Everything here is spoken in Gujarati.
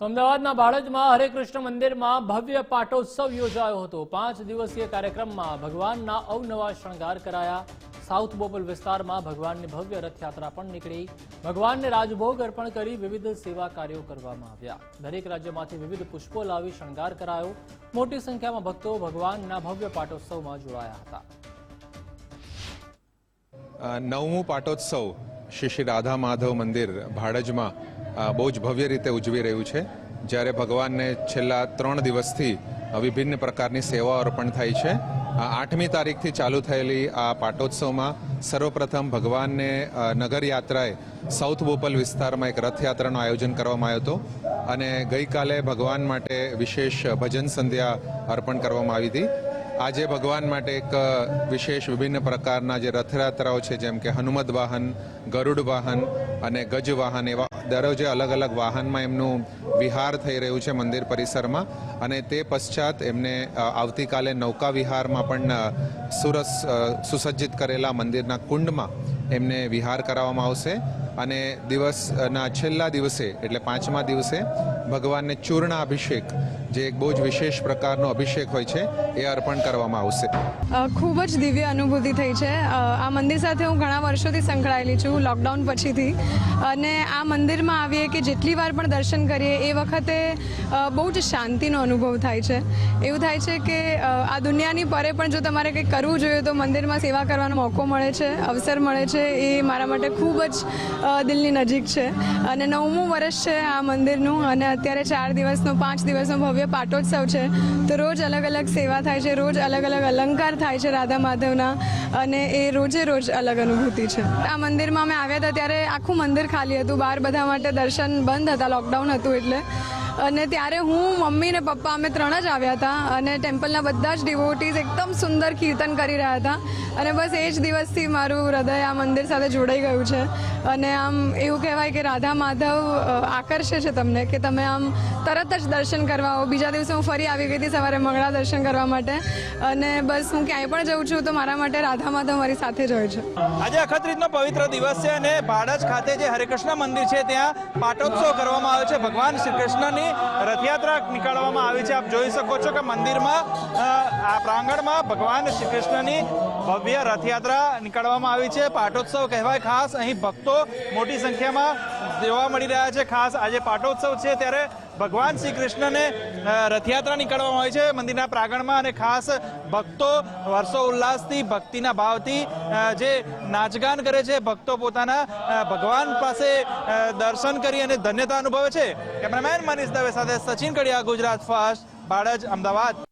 તો અમદાવાદના ભાડજમાં હરે કૃષ્ણ મંદિરમાં ભવ્ય પાટોત્સવ યોજાયો હતો। 5 દિવસીય કાર્યક્રમમાં ભગવાનના અવનવા શણગાર કરાયા। સાઉથ બોપલ વિસ્તારમાં ભગવાનની ભવ્ય રથયાત્રા પણ નીકળી। ભગવાનને રાજભોગ અર્પણ કરી વિવિધ સેવા કાર્યો કરવામાં આવ્યા। દરેક રાજ્યમાંથી વિવિધ પુષ્પો લાવી શણગાર કરાયો। મોટી સંખ્યામાં ભક્તો ભગવાનના ભવ્ય પાટોત્સવમાં જોડાયા હતા। નવમું પાટોત્સવ શ્રી રાધા માધવ મંદિર ભાડજમાં બહુ જ ભવ્ય રીતે ઉજવી રહ્યું છે। જ્યારે ભગવાનને છેલ્લા 3 દિવસથી વિભિન્ન પ્રકારની સેવાઓ અર્પણ થઈ છે। 8મી તારીખથી ચાલુ થયેલી આ પાટોત્સવમાં સર્વપ્રથમ ભગવાનને નગર યાત્રાએ સાઉથ બોપલ વિસ્તારમાં એક રથયાત્રાનું આયોજન કરવામાં આવ્યું હતું અને ગઈકાલે ભગવાન માટે વિશેષ ભજન સંધ્યા અર્પણ કરવામાં આવી હતી। આજે ભગવાન માટે એક વિશેષ વિભિન્ન પ્રકારના જે રથયાત્રાઓ છે, જેમ કે હનુમદ વાહન, ગરુડ વાહન અને ગજ વાહન, એવા દરરોજે અલગ અલગ વાહનમાં એમનું વિહાર થઈ રહ્યું છે મંદિર પરિસરમાં। અને તે પશ્ચાત એમને આવતીકાલે નૌકા વિહારમાં પણ સુસજ્જિત કરેલા મંદિરના કુંડમાં એમને વિહાર કરાવવામાં આવશે। અને દિવસના છેલ્લા દિવસે એટલે 5મા દિવસે ભગવાનને ચૂર્ણ અભિષેક, જે એક બહુ જ વિશેષ પ્રકારનો અભિષેક હોય છે, એ અર્પણ કરવામાં આવશે। ખૂબ જ દિવ્ય અનુભૂતિ થઈ છે। આ મંદિર સાથે હું ઘણા વર્ષોથી સંકળાયેલી છું, લોકડાઉન પછીથી। અને આ મંદિરમાં આવીએ કે જેટલી વાર પણ દર્શન કરીએ એ વખતે બહુ જ શાંતિનો અનુભવ થાય છે। એવું થાય છે કે આ દુનિયાની પરે પણ જો તમારે કંઈક કરવું જોઈએ તો મંદિરમાં સેવા કરવાનો મોકો મળે છે, અવસર મળે છે। એ મારા માટે ખૂબ જ દિલની નજીક છે। અને 9મું વર્ષ છે આ મંદિરનું અને અત્યારે 4 દિવસનો 5 દિવસનો ભવ્ય પાટોત્સવ છે। તો રોજ અલગ અલગ સેવા થાય છે, રોજ અલગ અલગ અલંકાર થાય છે રાધા માધવના, અને એ રોજે રોજ અલગ અનુભૂતિ છે। આ મંદિરમાં અમે આવ્યા હતા ત્યારે આખું મંદિર ખાલી હતું, બહાર બધા માટે દર્શન બંધ હતા, લોકડાઉન હતું એટલે। અને ત્યારે હું, મમ્મી ને પપ્પા અમે 3 જ આવ્યા હતા અને ટેમ્પલના બધા જ ડિવોટીઝ એકદમ સુંદર કીર્તન કરી રહ્યા હતા। અને બસ એ જ દિવસથી મારું હૃદય આ મંદિર સાથે જોડાઈ ગયું છે। અને આમ એવું કહેવાય કે રાધા માધવ આકર્ષે છે તમને, કે તમે આમ તરત જ દર્શન કરવા આવો। બીજા દિવસે હું ફરી આવી ગઈ હતી સવારે મંગળા દર્શન કરવા માટે, અને બસ હું ક્યાંય પણ જઉં છું તો મારા માટે રાધા માધવ મારી સાથે જ હોય છે। આજે અખત્રીજનો પવિત્ર દિવસ છે અને ભાડજ ખાતે જે હરે કૃષ્ણ મંદિર છે ત્યાં પાટોત્સવ કરવામાં આવે છે। ભગવાન શ્રી કૃષ્ણની રથયાત્રા નીકાળવામાં આવી છે। આપ જોઈ શકો છો કે મંદિરમાં આ પ્રાંગણમાં ભગવાન શ્રી કૃષ્ણની ભવ્ય રથયાત્રા નીકાળવામાં આવી છે। પાટોત્સવ કહેવાય, ખાસ અહીં ભક્તો મોટી સંખ્યામાં જોવા મળી રહ્યા છે। ખાસ આજે પાટોત્સવ છે ત્યારે ભગવાન શ્રી કૃષ્ણને રથયાત્રા નીકાળવામાં આવી છે મંદિરના પ્રાંગણમાં, અને ખાસ ભક્તો વર્ષો ઉલ્લાસથી, ભક્તિના ભાવથી જે નાચગાન કરે છે, ભક્તો પોતાના ભગવાન પાસે દર્શન કરી અને ધન્યતા અનુભવે છે। કેમેરામેન મનીષ દવે સાથે સચિન કડિયા, ગુજરાત ફર્સ્ટ, ભાડજ, અમદાવાદ।